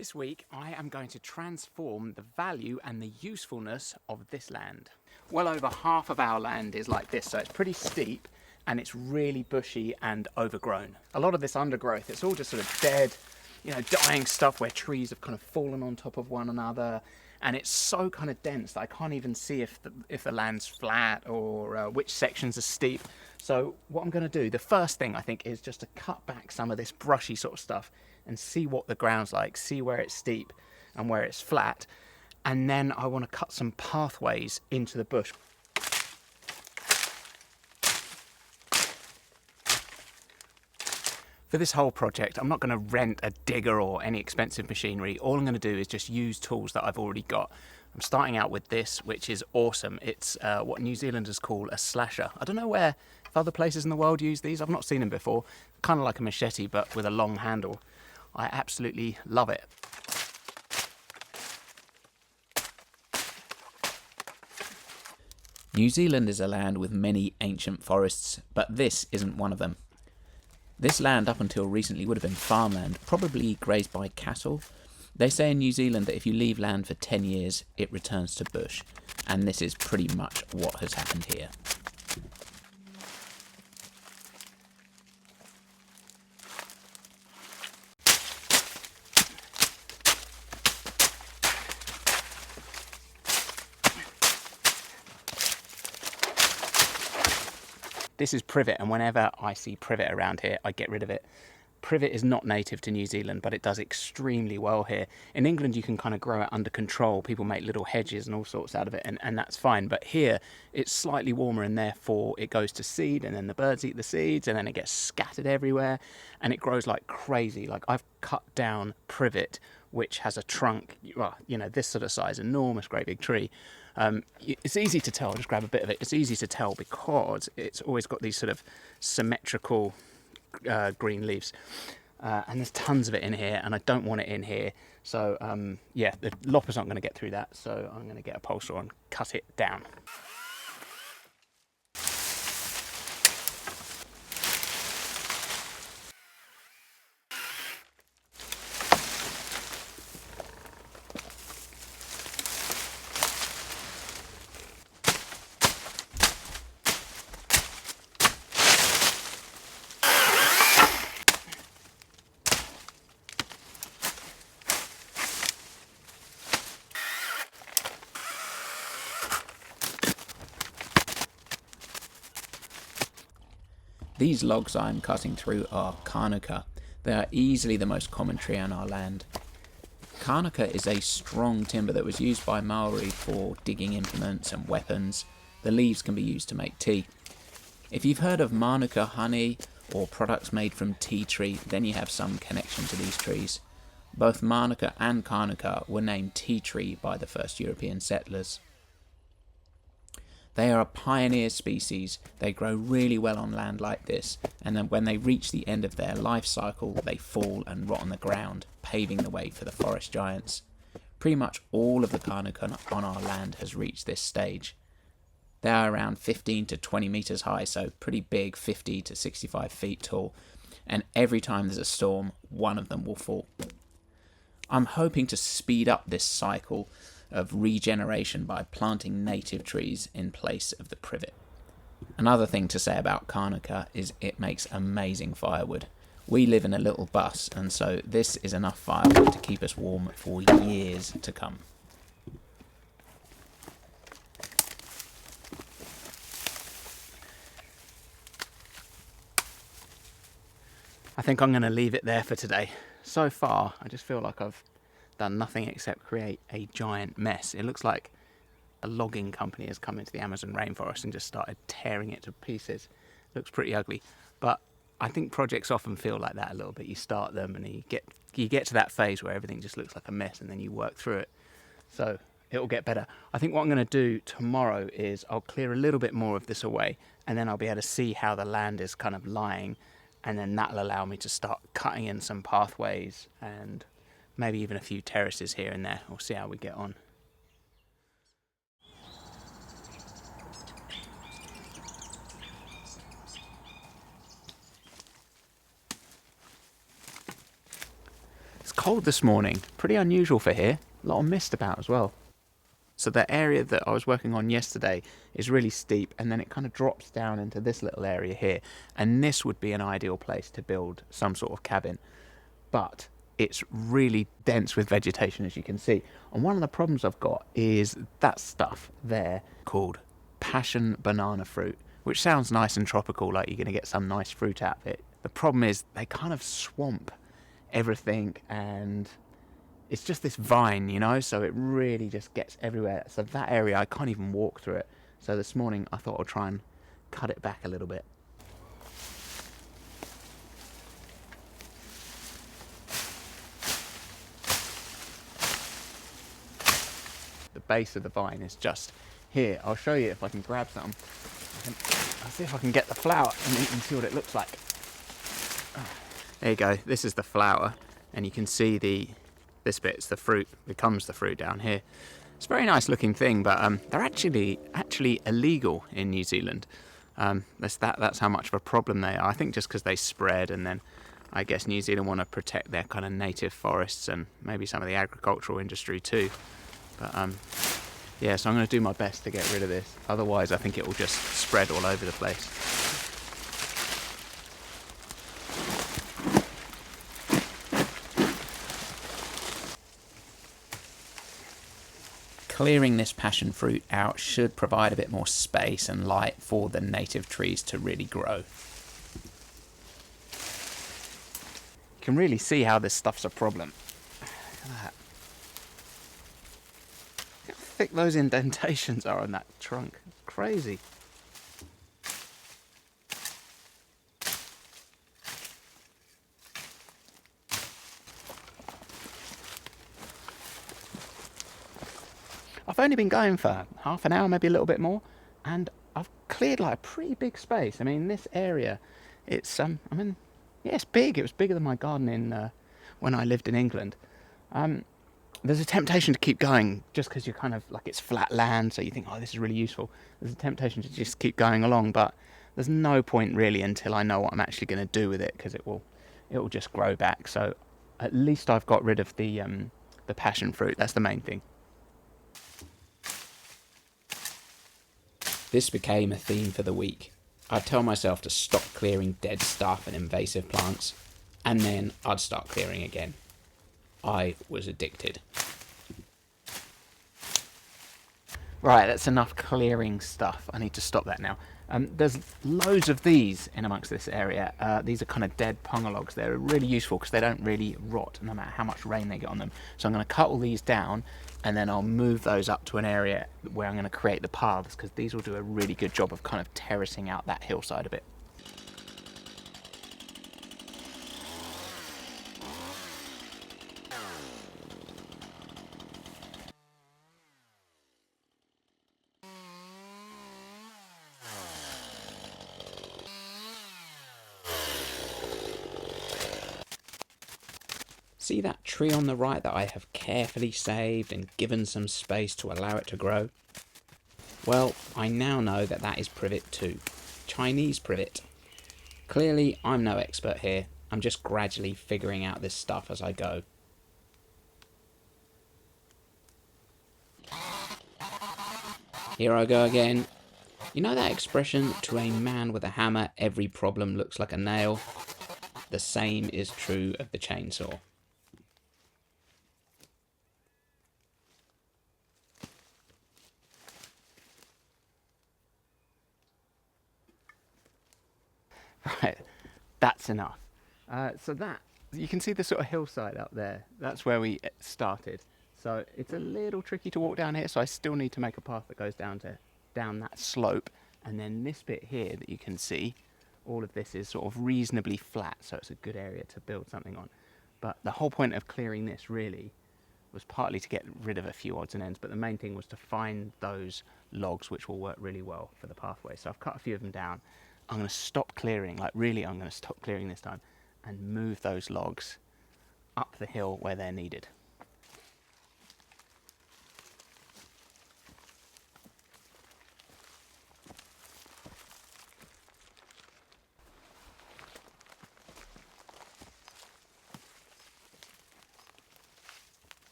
This week I am going to transform the value and the usefulness of this land. Well over half of our land is like this, so it's pretty steep and it's really bushy and overgrown. A lot of this undergrowth, it's all just sort of dead, dying stuff where trees have kind of fallen on top of one another, and it's so kind of dense that I can't even see if the land's flat or which sections are steep. So what I'm going to do, the first thing I think, is just to cut back some of this brushy sort of stuff and see what the ground's like, see where it's steep and where it's flat, and then I want to cut some pathways into the bush. For this whole project, I'm not going to rent a digger or any expensive machinery. All I'm going to do is just use tools that I've already got. I'm starting out with this, which is awesome. It's what New Zealanders call a slasher. I don't know if other places in the world use these. I've not seen them before. Kind of like a machete, but with a long handle. I absolutely love it. New Zealand is a land with many ancient forests, but this isn't one of them. This land up until recently would have been farmland, probably grazed by cattle. They say in New Zealand that if you leave land for 10 years, it returns to bush, and this is pretty much what has happened here. This is privet, and whenever I see privet around here, I get rid of it. Privet is not native to New Zealand, but it does extremely well here. In England, you can kind of grow it under control. People make little hedges and all sorts out of it, and that's fine. But here, it's slightly warmer, and therefore it goes to seed, and then the birds eat the seeds, and then it gets scattered everywhere, and it grows like crazy. Like, I've cut down privet, which has a trunk, well, this sort of size, enormous, great big tree. It's easy to tell. I'll just grab a bit of it. It's easy to tell because it's always got these sort of symmetrical green leaves, and there's tons of it in here, and I don't want it in here. So yeah, the loppers aren't going to get through that, so I'm going to get a pole saw and cut it down. These logs I'm cutting through are Kānaka. They are easily the most common tree on our land. Kānaka is a strong timber that was used by Maori for digging implements and weapons. The leaves can be used to make tea. If you've heard of Mānuka honey or products made from tea tree, then you have some connection to these trees. Both Mānuka and Kānaka were named tea tree by the first European settlers. They are a pioneer species. They grow really well on land like this, and then when they reach the end of their life cycle, they fall and rot on the ground, paving the way for the forest giants. Pretty much all of the Kānaka on our land has reached this stage. They are around 15 to 20 metres high, so pretty big, 50 to 65 feet tall, and every time there's a storm, one of them will fall. I'm hoping to speed up this cycle of regeneration by planting native trees in place of the privet. Another thing to say about Kānaka is it makes amazing firewood. We live in a little bus, and so this is enough firewood to keep us warm for years to come. I think I'm going to leave it there for today. So far, I just feel like I've done nothing except create a giant mess. It looks like a logging company has come into the Amazon rainforest and just started tearing it to pieces. It looks pretty ugly, but I think projects often feel like that a little bit. You start them and you get to that phase where everything just looks like a mess, and then you work through it. So it'll get better. I think what I'm going to do tomorrow is I'll clear a little bit more of this away, and then I'll be able to see how the land is kind of lying, and then that'll allow me to start cutting in some pathways and maybe even a few terraces here and there. We'll see how we get on. cold this morning, pretty unusual for here. A lot of mist about as well. So the area that I was working on yesterday is really steep, and then it kind of drops down into this little area here, and this would be an ideal place to build some sort of cabin. But it's really dense with vegetation, as you can see. And one of the problems I've got is that stuff there called passion banana fruit, which sounds nice and tropical, like you're going to get some nice fruit out of it. The problem is they kind of swamp everything, and it's just this vine, you know, so it really just gets everywhere. So that area, I can't even walk through it. So this morning I thought I'd try and cut it back a little bit. The base of the vine is just here. I'll show you if I can grab some. I'll see if I can get the flower and you can see what it looks like. There you go, this is the flower, and you can see this bit's the fruit, becomes the fruit down here. It's a very nice looking thing, but they're actually illegal in New Zealand. That's how much of a problem they are. I think just because they spread, and then I guess New Zealand want to protect their kind of native forests and maybe some of the agricultural industry too. But yeah, so I'm going to do my best to get rid of this. Otherwise, I think it will just spread all over the place. Clearing this passion fruit out should provide a bit more space and light for the native trees to really grow. You can really see how this stuff's a problem. Look at that. Look how thick those indentations are on that trunk. It's crazy. I've only been going for half an hour, maybe a little bit more, and I've cleared like a pretty big space. I mean, this area, it's yeah, it's big. It was bigger than my garden in when I lived in England. There's a temptation to keep going just because you're kind of like, it's flat land, so you think, oh, this is really useful. There's a temptation to just keep going along, but there's no point really until I know what I'm actually going to do with it, because it will just grow back. So at least I've got rid of the passion fruit. That's the main thing. This became a theme for the week. I'd tell myself to stop clearing dead stuff and invasive plants, and then I'd start clearing again. I was addicted. Right, that's enough clearing stuff. I need to stop that now. There's loads of these in amongst this area. These are kind of dead ponga logs. They're really useful because they don't really rot no matter how much rain they get on them. So I'm going to cut all these down, and then I'll move those up to an area where I'm going to create the paths, because these will do a really good job of kind of terracing out that hillside a bit. See that tree on the right that I have carefully saved and given some space to allow it to grow? Well, I now know that that is privet too. Chinese privet. Clearly, I'm no expert here. I'm just gradually figuring out this stuff as I go. Here I go again. You know that expression, to a man with a hammer, every problem looks like a nail? The same is true of the chainsaw. Right, that's enough. So that, you can see the sort of hillside up there. That's where we started. So it's a little tricky to walk down here, so I still need to make a path that goes down that slope. And then this bit here that you can see, all of this is sort of reasonably flat, so it's a good area to build something on. But the whole point of clearing this really was partly to get rid of a few odds and ends, but the main thing was to find those logs which will work really well for the pathway. So I've cut a few of them down. I'm going to stop clearing, like really I'm going to stop clearing this time, and move those logs up the hill where they're needed.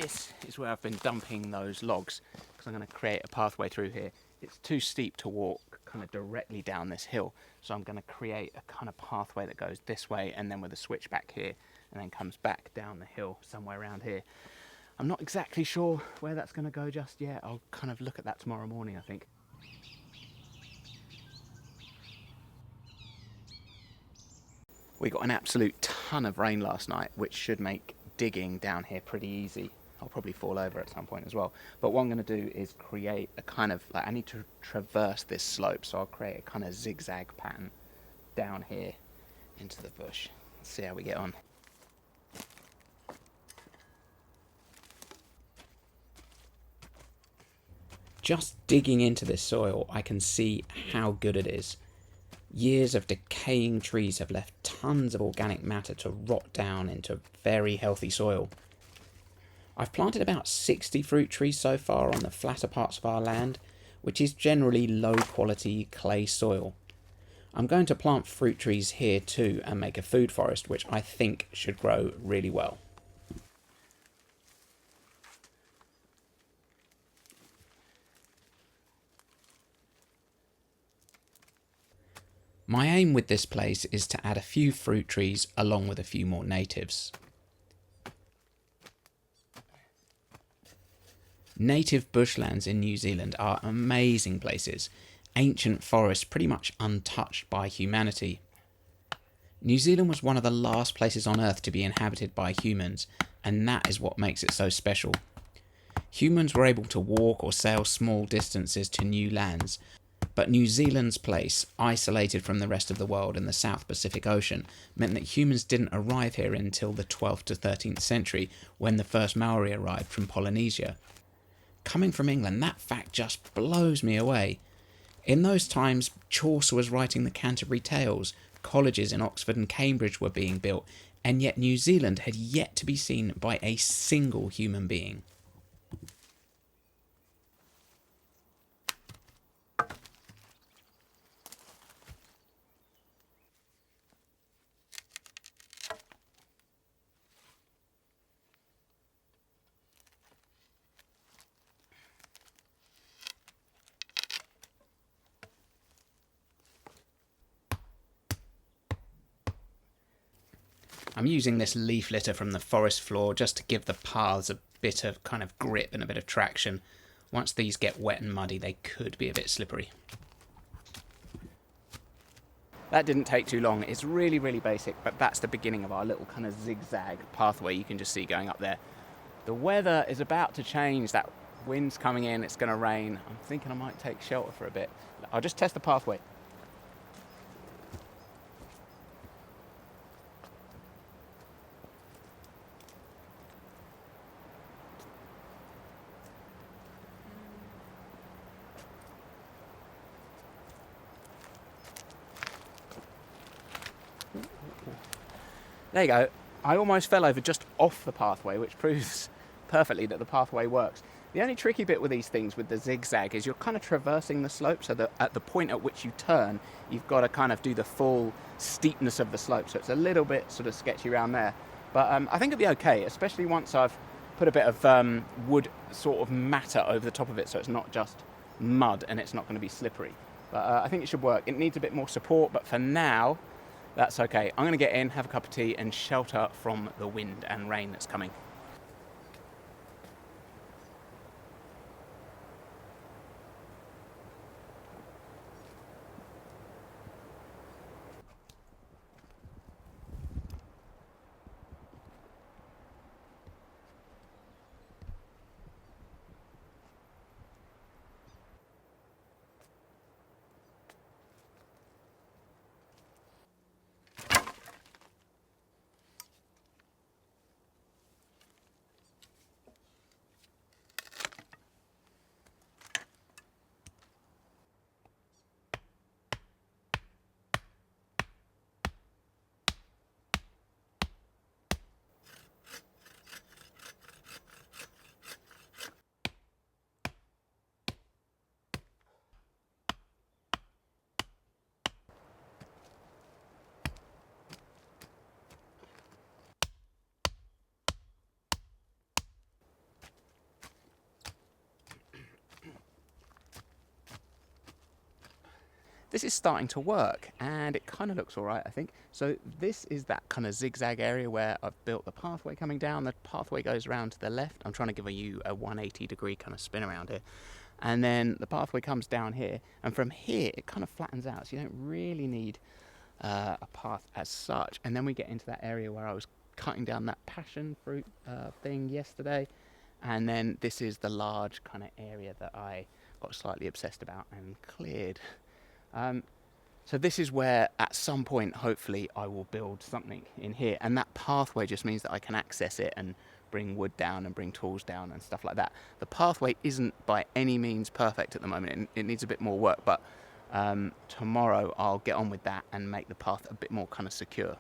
this is where I've been dumping those logs, because I'm going to create a pathway through here. It's too steep to walk kind of directly down this hill, so I'm going to create a kind of pathway that goes this way and then with a switch back here and then comes back down the hill somewhere around here. I'm not exactly sure where that's going to go just yet. I'll kind of look at that tomorrow morning, I think. We got an absolute ton of rain last night, which should make digging down here pretty easy. I'll probably fall over at some point as well. But what I'm going to do is create a kind of, like, I need to traverse this slope, so I'll create a kind of zigzag pattern down here into the bush. Let's see how we get on. Just digging into this soil, I can see how good it is. Years of decaying trees have left tons of organic matter to rot down into very healthy soil. I've planted about 60 fruit trees so far on the flatter parts of our land, which is generally low quality clay soil. I'm going to plant fruit trees here too and make a food forest, which I think should grow really well. My aim with this place is to add a few fruit trees along with a few more natives. Native bushlands in New Zealand are amazing places, ancient forests pretty much untouched by humanity. New Zealand was one of the last places on Earth to be inhabited by humans, and that is what makes it so special. Humans were able to walk or sail small distances to new lands, but New Zealand's place, isolated from the rest of the world in the South Pacific Ocean, meant that humans didn't arrive here until the 12th to 13th century, when the first Maori arrived from Polynesia. Coming from England, that fact just blows me away. In those times, Chaucer was writing the Canterbury Tales, colleges in Oxford and Cambridge were being built, and yet New Zealand had yet to be seen by a single human being. I'm using this leaf litter from the forest floor just to give the paths a bit of kind of grip and a bit of traction. Once these get wet and muddy, they could be a bit slippery. That didn't take too long. It's really, really basic, but that's the beginning of our little kind of zigzag pathway you can just see going up there. The weather is about to change. That wind's coming in, it's going to rain. I'm thinking I might take shelter for a bit. I'll just test the pathway. There you go. I almost fell over just off the pathway, which proves perfectly that the pathway works. The only tricky bit with these things, with the zigzag, is you're kind of traversing the slope, so that at the point at which you turn, you've got to kind of do the full steepness of the slope, so it's a little bit sort of sketchy around there. But I think it'll be okay, especially once I've put a bit of wood sort of matter over the top of it, so it's not just mud and it's not going to be slippery. But I think it should work. It needs a bit more support, but for now, that's okay. I'm going to get in, have a cup of tea and shelter from the wind and rain that's coming. this is starting to work, and it kind of looks all right, I think. So this is that kind of zigzag area where I've built the pathway coming down. The pathway goes around to the left. I'm trying to give you a 180-degree kind of spin around here. And then the pathway comes down here, and from here it kind of flattens out, so you don't really need a path as such. And then we get into that area where I was cutting down that passion fruit thing yesterday, and then this is the large kind of area that I got slightly obsessed about and cleared. So this is where at some point hopefully I will build something in here, and that pathway just means that I can access it and bring wood down and bring tools down and stuff like that. The pathway isn't by any means perfect at the moment. It needs a bit more work, but tomorrow I'll get on with that and make the path a bit more kind of secure.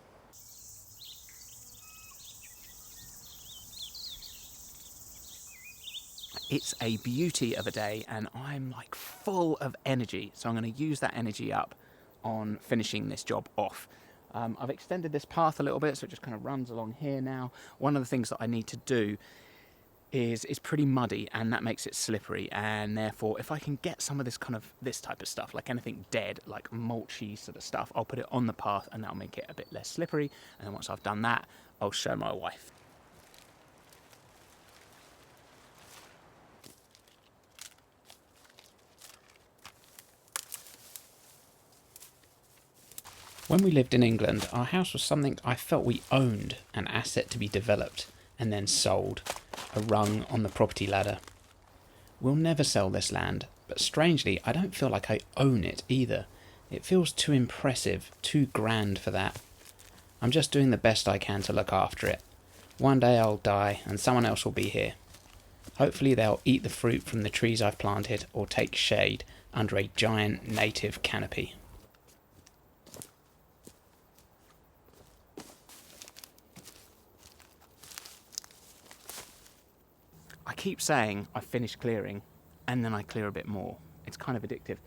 It's a beauty of a day, and I'm like full of energy, so I'm going to use that energy up on finishing this job off. I've extended this path a little bit, so it just kind of runs along here now. One of the things that I need to do is it's pretty muddy, and that makes it slippery, and therefore if I can get some of this type of stuff, like anything dead, like mulchy sort of stuff, I'll put it on the path, and that'll make it a bit less slippery. And then once I've done that, I'll show my wife. When we lived in England, our house was something I felt we owned, an asset to be developed and then sold, a rung on the property ladder. We'll never sell this land, but strangely, I don't feel like I own it either. It feels too impressive, too grand for that. I'm just doing the best I can to look after it. One day I'll die and someone else will be here. Hopefully they'll eat the fruit from the trees I've planted or take shade under a giant native canopy. I keep saying I finish clearing and then I clear a bit more. It's kind of addictive.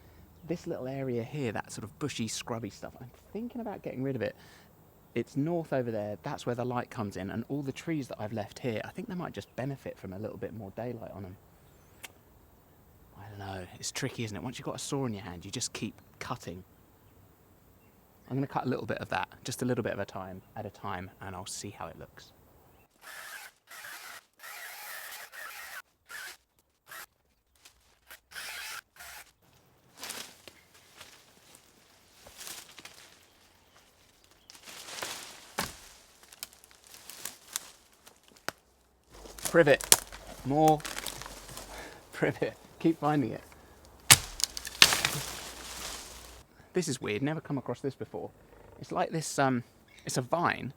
This little area here, that sort of bushy, scrubby stuff, I'm thinking about getting rid of it. It's north over there, that's where the light comes in, and all the trees that I've left here, I think they might just benefit from a little bit more daylight on them. I don't know, it's tricky, isn't it? Once you've got a saw in your hand, you just keep cutting. I'm going to cut a little bit of that, just a little bit at a time, and I'll see how it looks. Privet, more privet, keep finding it. This is weird, never come across this before. It's like this, it's a vine,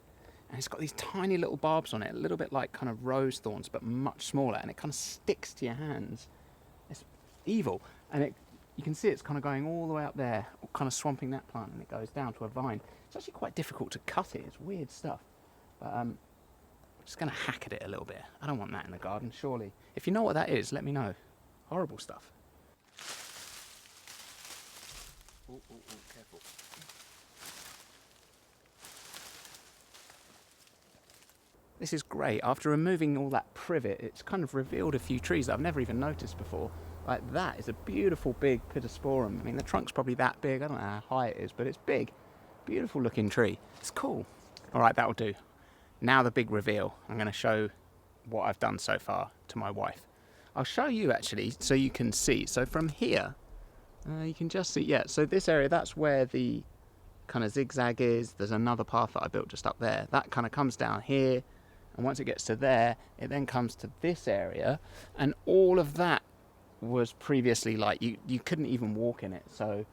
and it's got these tiny little barbs on it, a little bit like kind of rose thorns, but much smaller, and it kind of sticks to your hands. It's evil, and you can see it's kind of going all the way up there, kind of swamping that plant, and it goes down to a vine. It's actually quite difficult to cut it, it's weird stuff. But I'm just going to hack at it a little bit. I don't want that in the garden, surely. If you know what that is, let me know. Horrible stuff. Oh, careful. This is great. After removing all that privet, it's kind of revealed a few trees that I've never even noticed before. Like that is a beautiful big pittosporum. I mean, the trunk's probably that big. I don't know how high it is, but it's big. Beautiful looking tree. It's cool. All right, that'll do. Now the big reveal. I'm going to show what I've done so far to my wife. I'll show you actually so you can see. So from here, you can just see, yeah, so this area, that's where the kind of zigzag is. There's another path that I built just up there. That kind of comes down here, and once it gets to there, it then comes to this area, and all of that was previously like, you couldn't even walk in it. So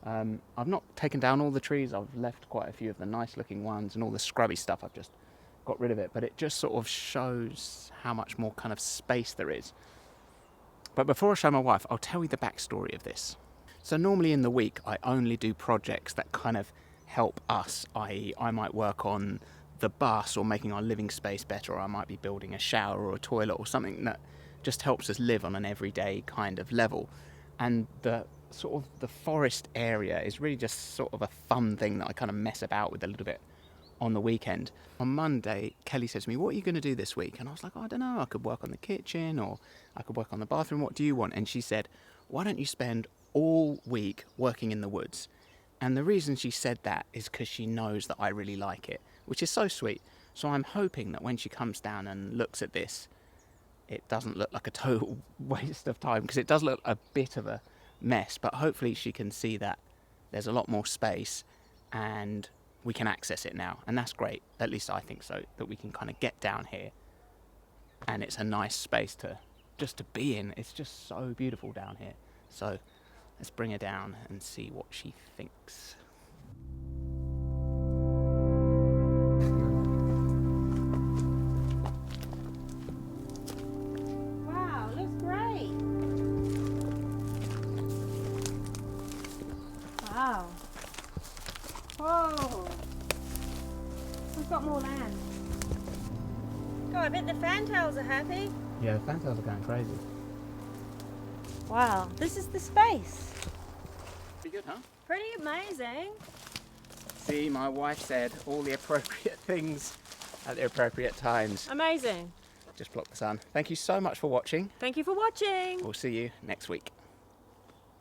I've not taken down all the trees. I've left quite a few of the nice looking ones, and all the scrubby stuff I've just got rid of it, but it just sort of shows how much more kind of space there is. But before I show my wife, I'll tell you the backstory of this. So normally in the week, I only do projects that kind of help us, i.e. I might work on the bus or making our living space better, or I might be building a shower or a toilet or something that just helps us live on an everyday kind of level. And the sort of the forest area is really just sort of a fun thing that I kind of mess about with a little bit on the weekend. On Monday, Kelly said to me, what are you going to do this week? And I was like, I don't know, I could work on the kitchen or I could work on the bathroom. What do you want? And she said, why don't you spend all week working in the woods? And the reason she said that is because she knows that I really like it, which is so sweet. So I'm hoping that when she comes down and looks at this, it doesn't look like a total waste of time, because it does look a bit of a mess, but hopefully she can see that there's a lot more space and we can access it now. And that's great. At least I think so, that we can kind of get down here and it's a nice space to just to be in. It's just so beautiful down here. So let's bring her down and see what she thinks. Wow, looks great. Wow. Whoa. We've got more land. God, I bet the fantails are happy. Yeah, the fantails are going crazy. Wow, this is the space. Pretty good, huh? Pretty amazing. See, my wife said all the appropriate things at the appropriate times. Amazing. Just block the sun. Thank you so much for watching. Thank you for watching. We'll see you next week.